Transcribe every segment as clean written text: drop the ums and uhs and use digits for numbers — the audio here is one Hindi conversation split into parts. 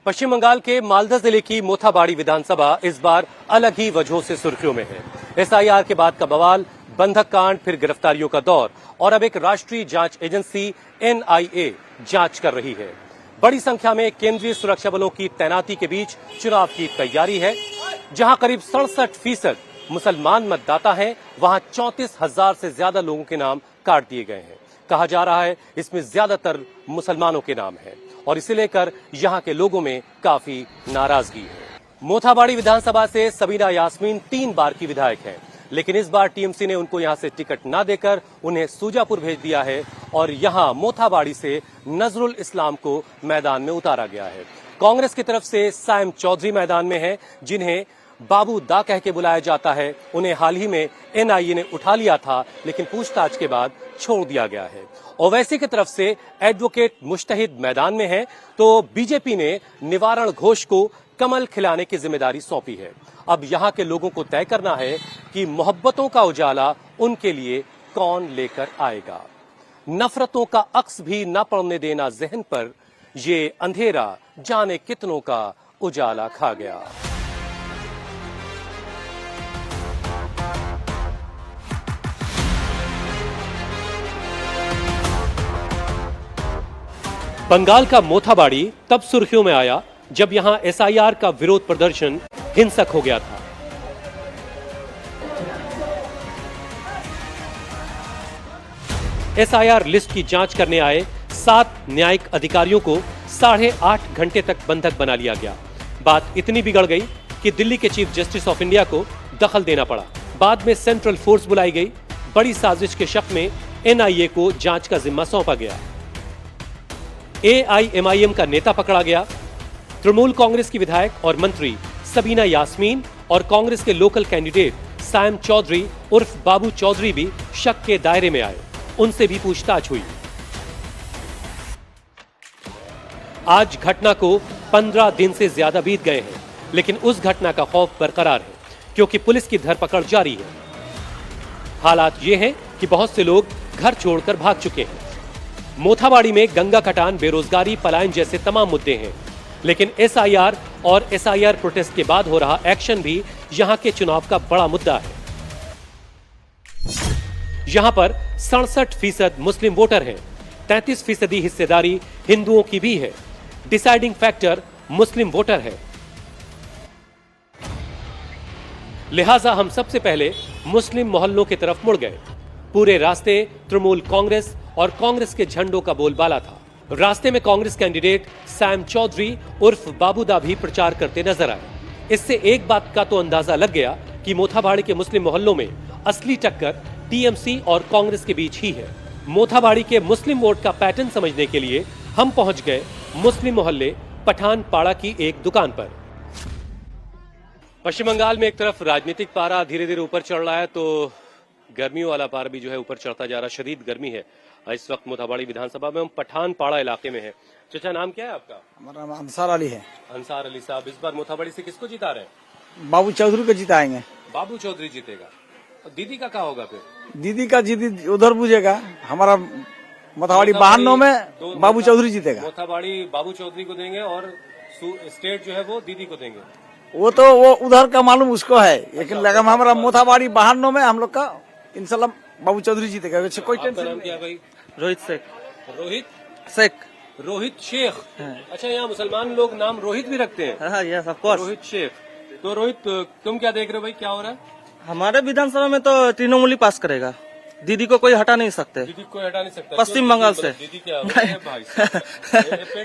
पश्चिम बंगाल के मालदा जिले की मोथाबाड़ी विधानसभा इस बार अलग ही वजहों से सुर्खियों में है। एसआईआर के बाद का बवाल, बंधक कांड, फिर गिरफ्तारियों का दौर और अब एक राष्ट्रीय जांच एजेंसी एनआईए जांच कर रही है। बड़ी संख्या में केंद्रीय सुरक्षा बलों की तैनाती के बीच चुनाव की तैयारी है। जहां करीब 67% मुसलमान मतदाता हैं, वहां 34,000 से ज्यादा लोगों के नाम काट दिए गए हैं। कहा जा रहा है इसमें ज्यादातर मुसलमानों के नाम हैं और इसे लेकर यहां के लोगों में काफी नाराजगी है। मोथाबाड़ी विधानसभा से सबीना यास्मीन 3 बार की विधायक हैं, लेकिन इस बार टीएमसी ने उनको यहां से टिकट न देकर उन्हें सूजापुर भेज दिया है और यहां मोथाबाड़ी से नजरुल इस्लाम को मैदान में उतारा गया है। कांग्रेस की तरफ से साइम चौधरी मैदान में है, जिन्हें बाबू दा कह के बुलाया जाता है। उन्हें हाल ही में एनआईए ने उठा लिया था, लेकिन पूछताछ के बाद छोड़ दिया गया है। ओवैसी की तरफ से एडवोकेट मुश्तहिद मैदान में है, तो बीजेपी ने निवारण घोष को कमल खिलाने की जिम्मेदारी सौंपी है। अब यहां के लोगों को तय करना है कि मोहब्बतों का उजाला उनके लिए कौन लेकर आएगा। नफरतों का अक्स भी न पड़ने देना जहन पर, ये अंधेरा जाने कितनों का उजाला खा गया। बंगाल का मोथाबाड़ी तब सुर्खियों में आया जब यहां एसआईआर का विरोध प्रदर्शन हिंसक हो गया था। एसआईआर लिस्ट की जांच करने आए 7 न्यायिक अधिकारियों को 8.5 घंटे तक बंधक बना लिया गया। बात इतनी बिगड़ गई कि दिल्ली के चीफ जस्टिस ऑफ इंडिया को दखल देना पड़ा। बाद में सेंट्रल फोर्स बुलाई गई। बड़ी साजिश के शक में एनआईए को जांच का जिम्मा सौंपा गया। एआईएमआईएम का नेता पकड़ा गया। तृणमूल कांग्रेस की विधायक और मंत्री सबीना यास्मीन और कांग्रेस के लोकल कैंडिडेट साइम चौधरी उर्फ बाबू चौधरी भी शक के दायरे में आए। उनसे भी पूछताछ हुई। आज घटना को 15 दिन से ज्यादा बीत गए हैं, लेकिन उस घटना का खौफ बरकरार है, क्योंकि पुलिस की धरपकड़ जारी है। हालात ये हैं कि बहुत से लोग घर छोड़कर भाग चुके हैं। मोथाबाड़ी में गंगा कटान, बेरोजगारी, पलायन जैसे तमाम मुद्दे हैं, लेकिन एसआईआर और एसआईआर प्रोटेस्ट के बाद हो रहा एक्शन भी यहां के चुनाव का बड़ा मुद्दा है। यहां पर 67% मुस्लिम वोटर हैं। 33% हिस्सेदारी हिंदुओं की भी है। डिसाइडिंग फैक्टर मुस्लिम वोटर है। लिहाजा हम सबसे पहले मुस्लिम मोहल्लों की तरफ मुड़ गए। पूरे रास्ते तृणमूल कांग्रेस और कांग्रेस के झंडों का बोलबाला था। रास्ते में कांग्रेस कैंडिडेट सैम चौधरी उर्फ बाबूदा भी प्रचार करते नजर आए। इससे एक बात का तो अंदाजा लग गया कि मोथाबाड़ी के मुस्लिम मोहल्लों में असली टक्कर टीएमसी और कांग्रेस के बीच ही है। मोथाबाड़ी के मुस्लिम वोट का पैटर्न समझने के लिए हम पहुंच गए मुस्लिम मोहल्ले पठानपाड़ा की एक दुकान पर। पश्चिम बंगाल में एक तरफ राजनीतिक पारा धीरे धीरे ऊपर चढ़ रहा है, तो गर्मियों वाला पारा भी जो है ऊपर चढ़ता जा रहा। शदीद गर्मी है। इस वक्त मोथाबाड़ी विधानसभा में हम पठानपाड़ा इलाके में है। चाचा, नाम क्या है आपका? हमारा नाम अंसार अली है। अंसार अली साहब, इस बार मोथाबाड़ी से किसको जिता रहे हैं? बाबू चौधरी को जिताएंगे। बाबू चौधरी जीतेगा। दीदी का क्या होगा फिर? दीदी का जीती उधर बुझेगा। हमारा मोथाबाड़ी 52 में बाबू चौधरी जीतेगा। मोथाबाड़ी बाबू चौधरी को देंगे और स्टेट जो है वो दीदी को देंगे। वो उधर का मालूम उसको है, लेकिन लगा हमारा मोथाबाड़ी 52 में हम लोग का इंशाल्लाह बाबू चौधरी जीतेगा। वैसे कोई टेंशन नहीं। क्या भाई? रोहित शेख। रोहित शेख। रोहित शेख। अच्छा, यहाँ मुसलमान लोग नाम रोहित भी रखते हैं? Yes of course. Rohit Sheikh. तो रोहित, तुम क्या देख रहे हो भाई, क्या हो रहा है? हमारे विधानसभा में तो तृणमूल ही पास करेगा। दीदी को कोई हटा नहीं सकते। दीदी को हटा नहीं सकता पश्चिम बंगाल से। दीदी क्या भाई?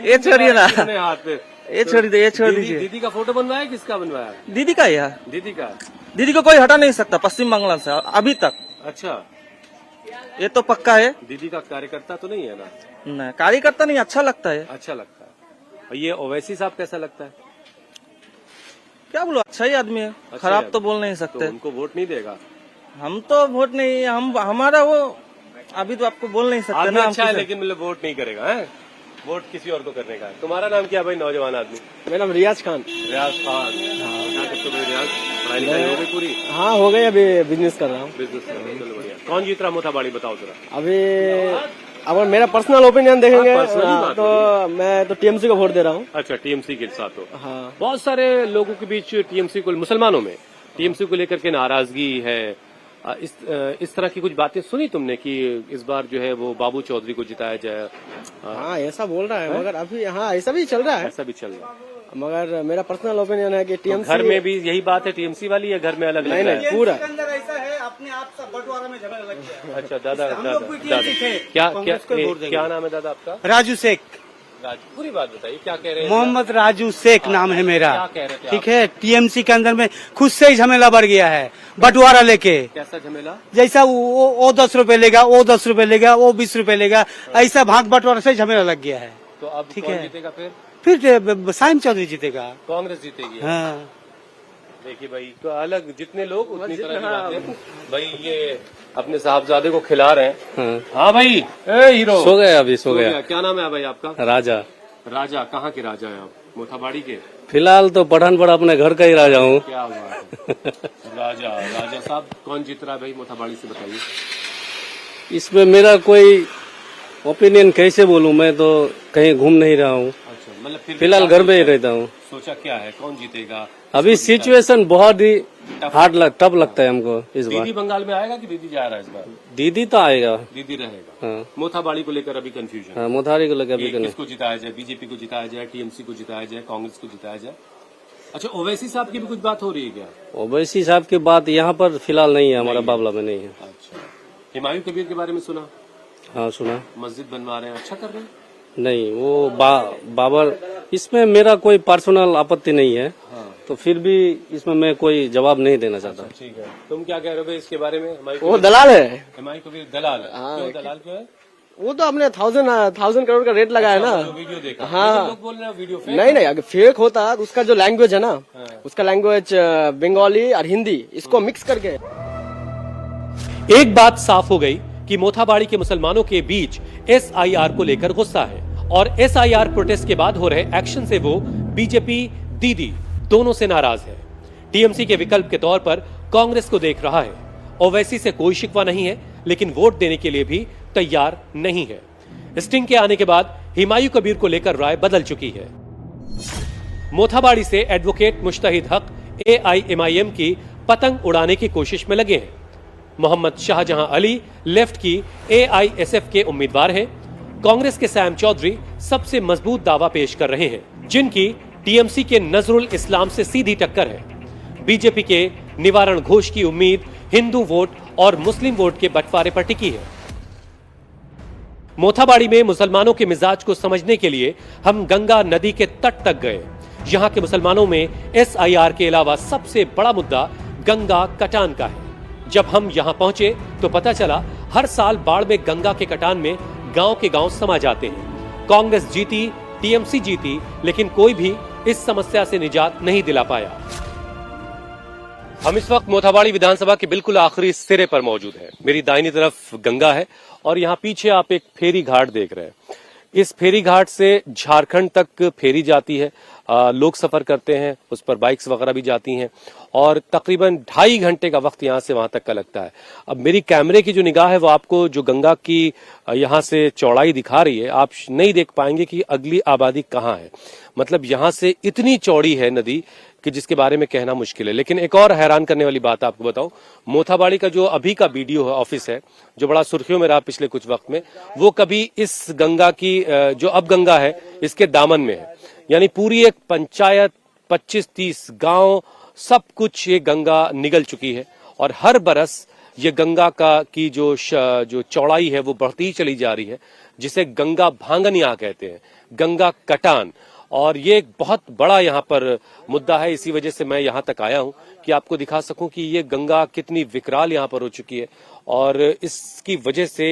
ये छोड़िए ना, हाथ पे ये छोड़ दीजिए, ये छोड़ दीजिए। दीदी का फोटो बनवाया, किसका बनवाया? दीदी का ही है। दीदी का। दीदी को कोई हटा नहीं सकता पश्चिम बंगाल से अभी तक। अच्छा, ये तो पक्का है। दीदी का कार्यकर्ता तो नहीं है ना? नहीं, कार्यकर्ता नहीं, अच्छा लगता है। अच्छा लगता है। और ये ओवैसी साहब कैसा लगता है? क्या बोलो, अच्छा ही आदमी है। अच्छा खराब तो बोल नहीं सकते। तो उनको वोट नहीं देगा? हम तो वोट नहीं, हम हमारा वो अभी तो आपको बोल नहीं सकते ना। अच्छा है, लेकिन मतलब वोट नहीं करेगा है? वोट किसी और को करने का है। तुम्हारा नाम क्या भाई, नौजवान आदमी? मेरा नाम रियाज खान। रियाज खान। क्या करते हो रियाज? पढ़ाई लिखाई हो गई पूरी? हाँ, हो गई। अभी बिजनेस कर रहा हूँ। बिजनेस कर रहे हो, चलो बढ़िया। कौन जीत रहा मोथाबाड़ी, बताओ जरा। अभी अगर मेरा पर्सनल ओपिनियन देखेंगे हाँ, personally बात तो मैं तो टीएमसी को वोट दे रहा हूँ। अच्छा, टीएमसी के साथ हो। हाँ, बहुत सारे लोगों के बीच टीएमसी को, मुसलमानों में टीएमसी को लेकर के नाराजगी है। इस तरह की कुछ बातें सुनी तुमने कि इस बार जो है वो बाबू चौधरी को जिताया जाए? हाँ ऐसा बोल रहा है, मगर अभी हाँ ऐसा भी चल रहा है, ऐसा भी चल रहा है। मगर मेरा पर्सनल ओपिनियन है कि टीएमसी घर में भी यही बात है टीएमसी वाली, या घर में अलग नहीं लग रहा है? नहीं पूरा अंदर ऐसा है, अपने आप सब बंटवारा में झगड़ा लग गया। अच्छा दादा, हम लोग भी दादा TMC थे, क्या कांग्रेस को वोट देंगे। क्या नाम है दादा आपका? राजू शेख, राजू, पूरी बात बताइए, क्या कह रहे हैं? मोहम्मद राजू शेख नाम है मेरा। क्या कह रहे थे ठीक है, टीएमसी के अंदर में खुद से ही झमेला बढ़ गया है बंटवारा लेके। कैसा झमेला? जैसा वो 10 रुपए लेगा, वो 10 रुपए लेगा, वो 20 रुपए लेगा, ऐसा भाग बंटवारा से झमेला लग गया है। तो अब ठीक कौन है। जीतेगा फिर? फिर साइम चौधरी जीतेगा। कांग्रेस जीतेगी। हाँ, देखिए भाई, तो अलग जितने लोग उतनी तरह की बातें। भाई ये अपने साहबजादे को खिला रहे हैं। हाँ भाई, ए हीरो सो गया, अभी सो गया। क्या नाम है भाई आपका? राजा। राजा, कहाँ के राजा है आप? मोथाबाड़ी के? फिलहाल तो पठानपुर अपने घर का ही राजा हूँ। क्या हुआ है? राजा, राजा साहब कौन जीत रहा है भाई मोथाबाड़ी से, बताइए। इसमें मेरा कोई ओपिनियन कैसे बोलूं, मैं तो कहीं घूम नहीं रहा हूँ। अच्छा, मतलब फिलहाल घर में ही रहता हूँ। सोचा क्या है, कौन जीतेगा? अभी सिचुएशन बहुत ही टफ लगता है हमको इस बार। दीदी बंगाल में आएगा कि दीदी जा रहा है इस बार? दीदी तो आएगा। दीदी रहेगा। हाँ, मोथाबाड़ी को लेकर अभी कंफ्यूजन। हाँ, मोथारी को लगे अभी किसको जिताया जाए? बीजेपी को जिताया जाए, टीएमसी को जिताया जाए, कांग्रेस को जिताया जाए? अच्छा, ओवैसी साहब की भी कुछ बात हो रही है क्या? ओवैसी साहब की बात यहाँ पर फिलहाल नहीं है, हमारा बाबला में नहीं है। अच्छा, हुमायूं कबीर के बारे में सुना? हाँ सुना। मस्जिद बनवा रहे हैं, अच्छा कर रहे हैं। नहीं, वो बाबर, इसमें मेरा कोई पर्सनल आपत्ति नहीं है। हाँ। तो फिर भी इसमें मैं कोई जवाब नहीं देना चाहता। ठीक है, तुम क्या कह रहे हो भाई इसके बारे में? वो दलाल है। हुमायूं कबीर दलाल है। क्यों दलाल क्यों है? वो तो हमने 1000 करोड़ का रेट लगाया ना। जो वीडियो देखा, हाँ। लेकिन लोग बोल रहे हैं वीडियो फेक नहीं नहीं, अगर फेक होता तो उसका जो लैंग्वेज है ना, उसका लैंग्वेज बंगाली और हिंदी इसको मिक्स करके। एक बात साफ हो गई कि मोथाबाड़ी के मुसलमानों के बीच एसआईआर को लेकर गुस्सा है, और एसआईआर प्रोटेस्ट के बाद हो रहे एक्शन से वो बीजेपी, दीदी दोनों से नाराज है। टीएमसी के विकल्प के तौर पर कांग्रेस को देख रहा है। ओवैसी से कोई शिकवा नहीं है, लेकिन वोट देने के लिए भी तैयार नहीं है। स्टिंग के आने के बाद हुमायूं कबीर को लेकर राय बदल चुकी है। मोथाबाड़ी से एडवोकेट मुश्ताहिद हक एआईएमआईएम की पतंग उड़ाने की कोशिश में लगे हैं। मोहम्मद शाहजहां अली लेफ्ट की एआईएसएफ के उम्मीदवार हैं। कांग्रेस के सैम चौधरी सबसे मजबूत दावा पेश कर रहे हैं, जिनकी टीएमसी के नजरुल इस्लाम से सीधी टक्कर है। बीजेपी के निवारण घोष की उम्मीद हिंदू वोट और मुस्लिम वोट के बंटवारे पर टिकी है। मोथाबाड़ी में मुसलमानों के मिजाज को समझने के लिए हम गंगा नदी के तट तक गए। यहां के मुसलमानों में एसआईआर के अलावा सबसे बड़ा मुद्दा गंगा कटान का है। जब हम यहां पहुंचे तो पता चला हर साल बाढ़ में गंगा के कटान में गांव के गांव समा जाते हैं। कांग्रेस जीती, टीएमसी जीती, लेकिन कोई भी इस समस्या से निजात नहीं दिला पाया। हम इस वक्त मोथाबाड़ी विधानसभा के बिल्कुल आखिरी सिरे पर मौजूद हैं। मेरी दाहिनी तरफ गंगा है और यहाँ पीछे आप एक फेरी घाट देख रहे हैं। इस फेरी घाट से झारखंड तक फेरी जाती है, लोग सफर करते हैं, उस पर बाइक्स वगैरह भी जाती हैं और तकरीबन 2.5 घंटे का वक्त यहाँ से वहां तक का लगता है। अब मेरी कैमरे की जो निगाह है वो आपको जो गंगा की यहाँ से चौड़ाई दिखा रही है, आप नहीं देख पाएंगे कि अगली आबादी कहाँ है। मतलब यहाँ से इतनी चौड़ी है नदी कि जिसके बारे में कहना मुश्किल है। लेकिन एक और हैरान करने वाली बात आपको बताऊं, मोथाबाड़ी का जो अभी का बीडीओ ऑफिस है, जो बड़ा सुर्खियों में रहा पिछले कुछ वक्त में, वो कभी इस गंगा की जो अब गंगा है इसके दामन में है। यानी पूरी एक पंचायत, 25-30 गांव, सब कुछ ये गंगा निगल चुकी है और हर बरस ये गंगा का की जो चौड़ाई है वो बढ़ती ही चली जा रही है, जिसे गंगा भांगनिया कहते हैं, गंगा कटान। और ये एक बहुत बड़ा यहाँ पर मुद्दा है। इसी वजह से मैं यहाँ तक आया हूँ कि आपको दिखा सकूं कि ये गंगा कितनी विकराल यहाँ पर हो चुकी है और इसकी वजह से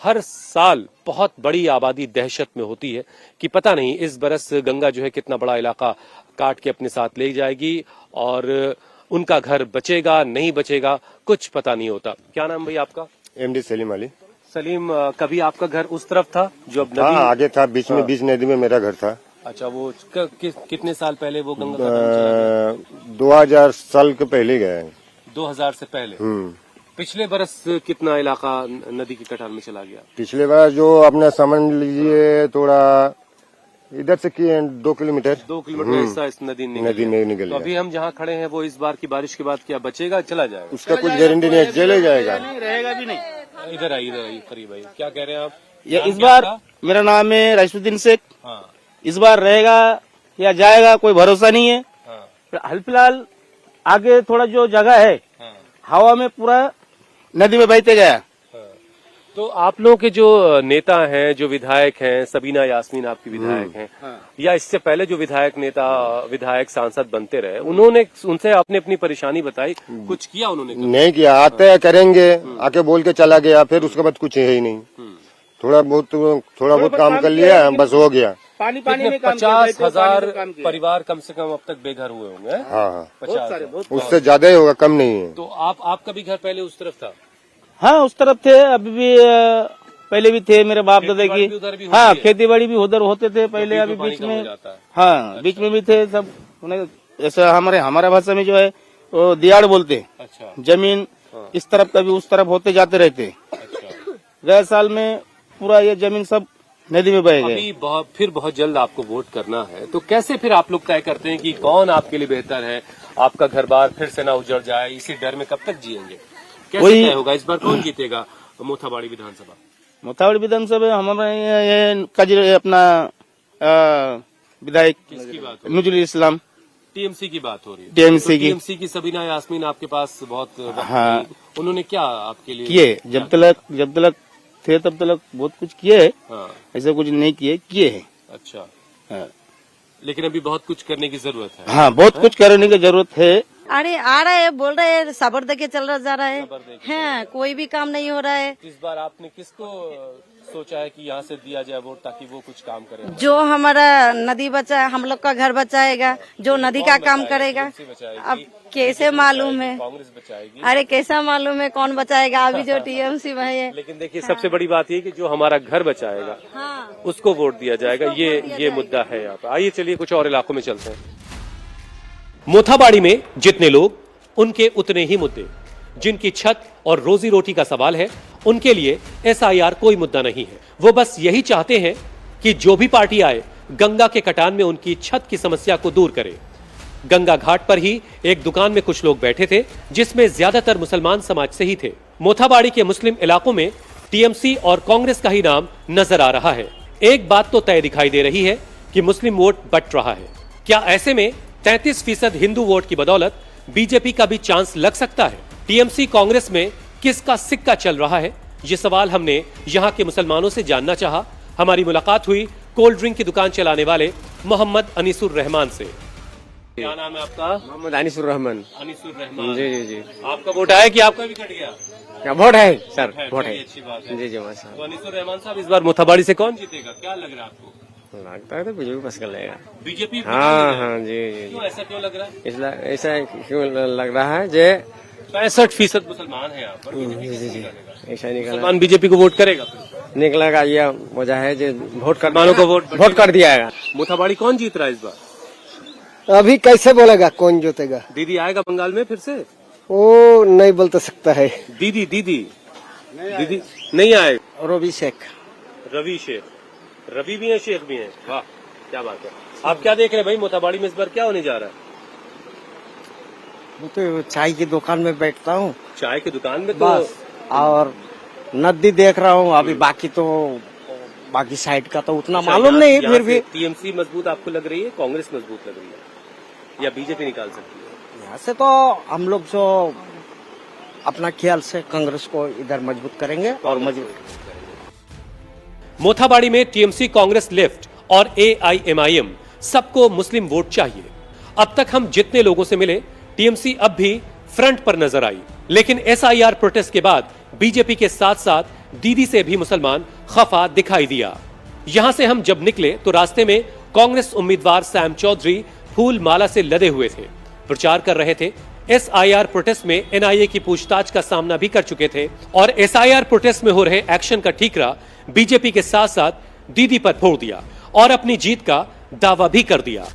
हर साल बहुत बड़ी आबादी दहशत में होती है कि पता नहीं इस बरस गंगा जो है कितना बड़ा इलाका काट के अपने साथ ले जाएगी और उनका घर बचेगा नहीं बचेगा कुछ पता नहीं होता। क्या नाम भाई आपका? एमडी सलीम अली। सलीम, कभी आपका घर उस तरफ था जो अब नदी? हाँ, आगे था, बीच में, बीच नदी में मेरा घर था। अच्छा, वो कितने साल पहले वो गंगा का 2000 साल के पहले गए हैं। 2000 से पहले पिछले बरस कितना इलाका नदी की कटान में चला गया? पिछले बार जो अपना समझ लीजिए थोड़ा इधर से 2 किलोमीटर 2 किलोमीटर का हिस्सा इस नदी ने नदी में निकल तो अभी गया। हम जहाँ खड़े हैं वो इस बार की बारिश के बाद क्या बचेगा, चला जाएगा? उसका कुछ गारंटी नहीं है, चले जाएगा। रहेगा भी नहीं। इधर आइए करीब आइए, क्या कह रहे हैं आप? ये नाम इस क्या बार आपका? मेरा नाम है राशिदुद्दीन शेख। हाँ इस बार रहेगा या जाएगा कोई भरोसा नहीं है। हाँ हाल फिलहाल आगे थोड़ा जो जगह है हाँ हवा में पूरा नदी में बहते गया। तो आप लोगों के जो नेता हैं, जो विधायक हैं, सबीना यास्मीन आपकी विधायक हैं, या इससे पहले जो विधायक सांसद बनते रहे, उन्होंने उनसे आपने अपनी परेशानी बताई, कुछ किया उन्होंने? नहीं किया, आते हैं करेंगे, आके बोल के चला गया, फिर उसके बाद कुछ है ही नहीं। थोड़ा बहुत काम कर लिया, बस हो गया। पानी में काम 50,000 परिवार कम से कम अब तक बेघर हुए होंगे। हाँ, 50,000। उससे ज्यादा ही होगा, कम नहीं है। तो आपका भी घर पहले उस तरफ था? हाँ उस तरफ थे, अभी भी पहले भी थे मेरे बाप दादा खेती-बाड़ी भी उधर भी की। होती हाँ है? खेती बाड़ी भी उधर होते थे पहले, अभी पानी बीच कम हो में। जाता है। हाँ बीच में भी थे सब। ऐसा हमारा भाषा में जो है वो दियाड़ बोलते। अच्छा जमीन इस तरफ कभी उस तरफ होते जाते रहते। अच्छा। गए साल में पूरा ये जमीन सब नदी में बह गए। अभी बहुत जल्द आपको वोट करना है, तो कैसे फिर आप लोग तय करते हैं कि कौन आपके लिए बेहतर है, आपका घर बार फिर से ना उजड़ जाए, इसी डर में कब तक जिएंगे? कैसे तय होगा इस बार कौन जीतेगा मोथाबाड़ी विधानसभा? मोथाबाड़ी विधानसभा हमारे ये कजर अपना विधायक किसकी बात हो? नजरुल इस्लाम टीएमसी की बात हो रही है। टीएमसी की। टीएमसी की सबीना यास्मीन आपके पास बहुत वक्त हाँ। रही। उन्होंने क्या आपके लिए किए, जब तक थे तब तक बहुत कुछ किए है। हाँ ऐसा कुछ नहीं किए है। अच्छा, हाँ। लेकिन अभी बहुत कुछ करने की जरूरत है। हाँ बहुत कुछ करने की जरूरत है। अरे आ रहा है, बोल रहे हैं, सबर दे के चल रहा जा रहा है। सबर दे के हाँ, कोई भी काम नहीं हो रहा है। इस बार आपने किसको सोचा है कि यहाँ से दिया जाए वोट ताकि वो कुछ काम करे? जो हमारा नदी बचा, हम लोग का घर बचाएगा, जो नदी का काम करेगा। अब कैसे मालूम है? कांग्रेस बचाएगी। अरे कैसा मालूम है कौन बचाएगा? अभी जो टीएमसी में है। लेकिन देखिए सबसे बड़ी बात ये कि जो हमारा घर बचाएगा हाँ उसको वोट दिया जाएगा, ये मुद्दा है यहाँ पे। आइए चलिए कुछ और इलाकों में चलते हैं। मोथाबाड़ी में जितने लोग, उनके उतने ही मुद्दे। जिनकी छत और रोजी रोटी का सवाल है, उनके लिए एसआईआर कोई मुद्दा नहीं है। वो बस यही चाहते हैं कि जो भी पार्टी आए गंगा के कटान में उनकी छत की समस्या को दूर करे। गंगा घाट पर ही एक दुकान में कुछ लोग बैठे थे, जिसमें ज्यादातर मुसलमान समाज से ही थे। मोथाबाड़ी के मुस्लिम इलाकों में टीएमसी और कांग्रेस का ही नाम नजर आ रहा है। एक बात तो तय दिखाई दे रही है कि मुस्लिम वोट बट रहा है। क्या ऐसे में 33% हिंदू वोट की बदौलत बीजेपी का भी चांस लग सकता है? टीएमसी कांग्रेस में किसका सिक्का चल रहा है, ये सवाल हमने यहाँ के मुसलमानों से जानना चाहा। हमारी मुलाकात हुई कोल्ड ड्रिंक की दुकान चलाने वाले मोहम्मद अनीसुर रहमान से। क्या नाम है आपका? मोहम्मद अनीसुर रहमान। अनीसुर रहमान। जी जी जी। आपका वोट आया कि आपका भी कट गया? क्या वोट है सर? वोट चलिए, है। अच्छी बात है। जी जी माशा तो अनीसुर रहमान साहब, इस बार मोथाबाड़ी से कौन जीतेगा, क्या लग रहा है आपको? लगता है तो बीजेपी पास कर लेगा। बीजेपी? हाँ हाँ जी जी क्यों, ऐसा क्यों लग रहा है? इसलिए ऐसा क्यों लग रहा है जे 65% मुसलमान है यहाँ पर। जी जी जी ऐसा निकला मुसलमान बीजेपी को वोट करेगा? निकलेगा। ये वजह है जो वोट कर मुसलमानों को वोट कर दिया है। मोथाबाड़ी कौन जीत रहा है इस बार? अभी कैसे बोलेगा कौन जीतेगा? दीदी आएगा बंगाल में फिर से? वो नहीं बोल तो सकता है। दीदी नहीं आएगा। रवि शेख। रवि शेख, रवि भी है शेख भी है, वाह क्या बात है। आप क्या देख रहे हैं भाई, मोथाबाड़ी में इस बार क्या होने जा रहा है? मैं तो चाय की दुकान में बैठता हूँ चाय की दुकान में तो बस, और नदी देख रहा हूँ। अभी बाकी साइड का तो उतना मालूम नहीं, यहाँ फिर से भी टीएमसी मजबूत आपको लग रही है, कांग्रेस मजबूत लग रही है, या बीजेपी निकाल सकती है? यहाँ से तो हम लोग जो अपना ख्याल से कांग्रेस को इधर मजबूत करेंगे और मजबूत। मोथाबाड़ी में टीएमसी, कांग्रेस लेफ्ट और एआईएमआईएम सबको मुस्लिम वोट चाहिए। अब तक हम जितने लोगों से मिले, टीएमसी अब भी फ्रंट पर नजर आई, लेकिन एसआईआर प्रोटेस्ट के बाद बीजेपी के साथ साथ दीदी से भी मुसलमान खफा दिखाई दिया। यहां से हम जब निकले तो रास्ते में कांग्रेस उम्मीदवार सैम चौधरी फूल माला से लदे हुए थे, प्रचार कर रहे थे। एसआईआर प्रोटेस्ट में एनआईए की पूछताछ का सामना भी कर चुके थे और एसआईआर प्रोटेस्ट में हो रहे एक्शन का ठीकरा बीजेपी के साथ साथ दीदी पर फोड़ दिया और अपनी जीत का दावा भी कर दिया।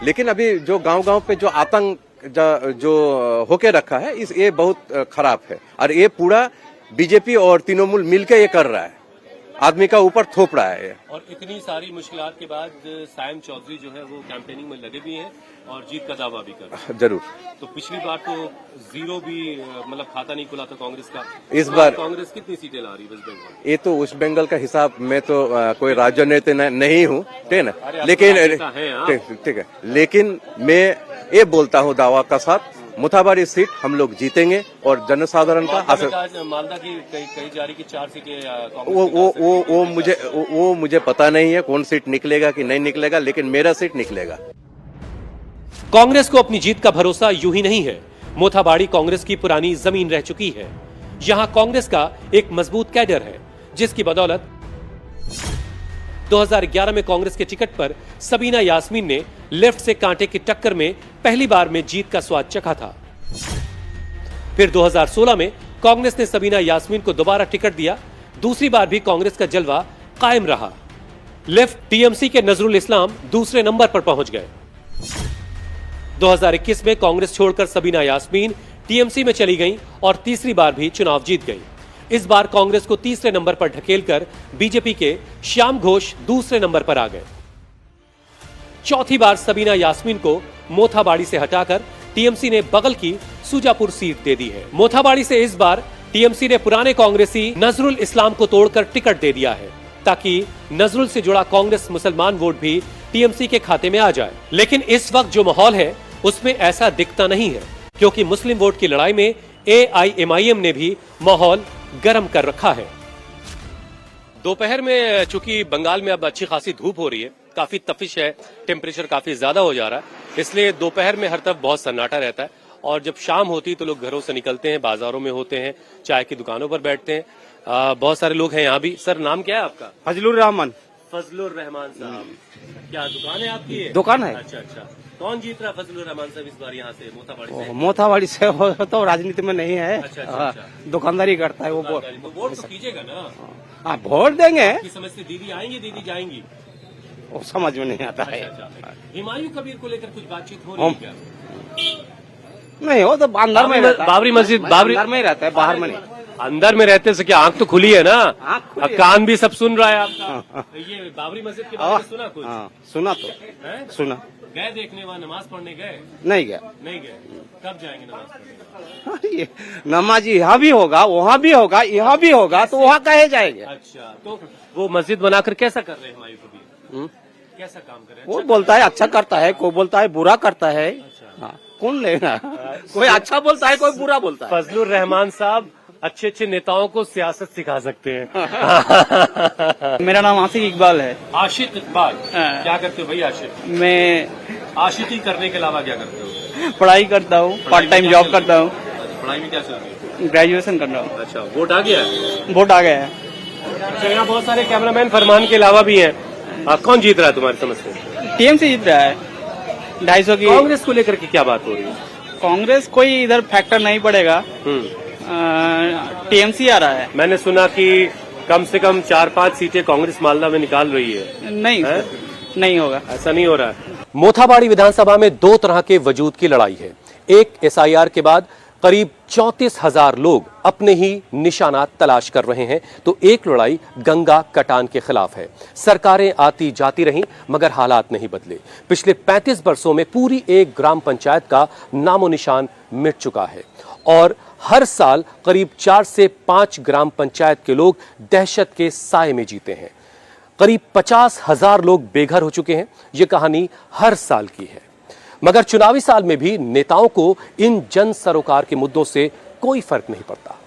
लेकिन अभी जो गांव-गांव पे जो आतंक जो होके रखा है ये बहुत खराब है और ये पूरा बीजेपी और तृणमूल मिलके ये कर रहा है, आदमी का ऊपर थोप रहा है। और इतनी सारी मुश्किलात के बाद सायम चौधरी जो है वो कैंपेनिंग में लगे भी हैं और जीत का दावा भी कर रहे हैं। जरूर। तो पिछली बार तो जीरो भी मतलब खाता नहीं खुला था कांग्रेस का, इस बार कांग्रेस कितनी सीटें ला रही वेस्ट बंगाल? ये तो वेस्ट बंगाल का हिसाब, मैं तो कोई राजनीति नहीं हूँ, ठीक है ना, लेकिन ठीक है, लेकिन मैं ये बोलता हूँ दावा का साथ, मोथाबाड़ी सीट हम लोग जीतेंगे और जनसाधारण का मालदा की कही जा रही कि 4 सीटें वो मुझे पता नहीं है कौन सीट निकलेगा कि नहीं निकलेगा, लेकिन मेरा सीट निकलेगा। कांग्रेस को अपनी जीत का भरोसा यूं ही नहीं है। मोथाबाड़ी कांग्रेस की पुरानी जमीन रह चुकी है। यहां कांग्रेस का एक मजबूत कैडर है, जिसकी बदौलत 2011 में कांग्रेस के टिकट पर सबीना यास्मीन ने लेफ्ट से कांटे की टक्कर में पहली बार में जीत का स्वाद चखा था। फिर 2016 में कांग्रेस ने सबीना यास्मीन को दोबारा टिकट दिया। दूसरी बार भी कांग्रेस का जलवा कायम रहा। लेफ्ट टीएमसी के नजरुल इस्लाम दूसरे नंबर पर पहुंच गए। 2021 में कांग्रेस छोड़कर सबीना यास्मीन टीएमसी में चली गईं और तीसरी बार भी चुनाव जीत गईं। इस बार कांग्रेस को तीसरे नंबर पर ढकेलकर बीजेपी के श्याम घोष दूसरे नंबर पर आ गए। चौथी बार सबीना यास्मीन को मोथाबाड़ी से हटाकर टीएमसी ने बगल की सुजापुर सीट दे दी है। मोथाबाड़ी से इस बार टीएमसी ने पुराने कांग्रेसी नजरुल इस्लाम को तोड़कर टिकट दे दिया है, ताकि नजरुल से जुड़ा कांग्रेस मुसलमान वोट भी टीएमसी के खाते में आ जाए। लेकिन इस वक्त जो माहौल है उसमें ऐसा दिखता नहीं है, क्योंकि मुस्लिम वोट की लड़ाई में AIMIM ने भी माहौल गर्म कर रखा है। दोपहर में चूंकि बंगाल में अब अच्छी खासी धूप हो रही है, काफी तपिश है, टेम्परेचर काफी ज्यादा हो जा रहा है, इसलिए दोपहर में हर तरफ बहुत सन्नाटा रहता है। और जब शाम होती है तो लोग घरों से निकलते हैं, बाजारों में होते हैं, चाय की दुकानों पर बैठते हैं। बहुत सारे लोग हैं यहाँ भी। सर, नाम क्या है आपका? फजलुर रहमान। फजलुर रहमान साहब, क्या दुकान है आपकी? दुकान है। अच्छा अच्छा। कौन जीत रहा फजलुर रहमान साहब इस बार यहाँ से मोथाबाड़ी से? मोथाबाड़ी से तो राजनीति में नहीं है। अच्छा। दुकानदारी करता है वो। तो वोट तो कीजिएगा ना? हाँ, वोट देंगे। की समझ से दीदी आएंगी, दीदी जाएंगी? वो समझ में नहीं आता है। अच्छा। हिमायू कबीर को लेकर कुछ बातचीत हो रही है क्या? नहीं, वो तो अंदर में बाबरी मस्जिद अंदर में रहता है, बाहर में नहीं। अंदर में रहते से क्या आंख तो खुली है ना? आँख खुली है। कान भी सब सुन रहा है आपका। ये बाबरी मस्जिद के बारे में सुना कुछ? सुना तो है? सुना। गए देखने, वहाँ नमाज पढ़ने गए? नहीं गया। नहीं गए। कब जाएंगे नमाज पढ़ने? नमाज यहाँ भी होगा, वहाँ भी होगा, यहाँ भी होगा, तो वहाँ कहे जाएंगे। अच्छा, तो वो मस्जिद बनाकर कैसा कर रहे हैं हुमायूं कबीर? कैसा काम कर रहे हैं? वो बोलता है अच्छा करता है, कोई बोलता है बुरा करता है। कौन लेगा? कोई अच्छा बोलता है, कोई बुरा बोलता है। फजलुर रहमान साहब अच्छे अच्छे नेताओं को सियासत सिखा सकते हैं। मेरा नाम आशिक इकबाल है। आशिक इकबाल, क्या करते हो भाई आशिक? मैं आशिकी करने के अलावा क्या करते हो? पढ़ाई करता हूँ, पार्ट टाइम जॉब करता हूँ। पढ़ाई में क्या चल रही है? ग्रेजुएशन कर रहा हूँ। अच्छा, वोट आ गया है? वोट आ गया है। अच्छा, यहाँ बहुत सारे कैमरामैन फरमान के अलावा भी हैं। कौन जीत रहा है तुम्हारी समझ से? टीएमसी जीत रहा है 250 की। कांग्रेस को लेकर के क्या बात हो रही है? कांग्रेस कोई इधर फैक्टर नहीं पड़ेगा, टीएमसी आ रहा है। मैंने सुना कि कम से कम 4-5 सीटें कांग्रेस मालदा में निकाल रही है। नहीं होगा, ऐसा नहीं हो रहा है। मोथाबाड़ी विधानसभा में दो तरह के वजूद की लड़ाई है। एक, SIR के बाद करीब 34,000 लोग अपने ही निशानात तलाश कर रहे हैं, तो एक लड़ाई गंगा कटान के खिलाफ है। सरकारें आती जाती रहीं, मगर हालात नहीं बदले। पिछले 35 वर्षों में पूरी एक ग्राम पंचायत का नामो निशान मिट चुका है और हर साल करीब 4 से 5 ग्राम पंचायत के लोग दहशत के साए में जीते हैं। करीब 50,000 लोग बेघर हो चुके हैं। ये कहानी हर साल की है, मगर चुनावी साल में भी नेताओं को इन जन सरोकार के मुद्दों से कोई फर्क नहीं पड़ता।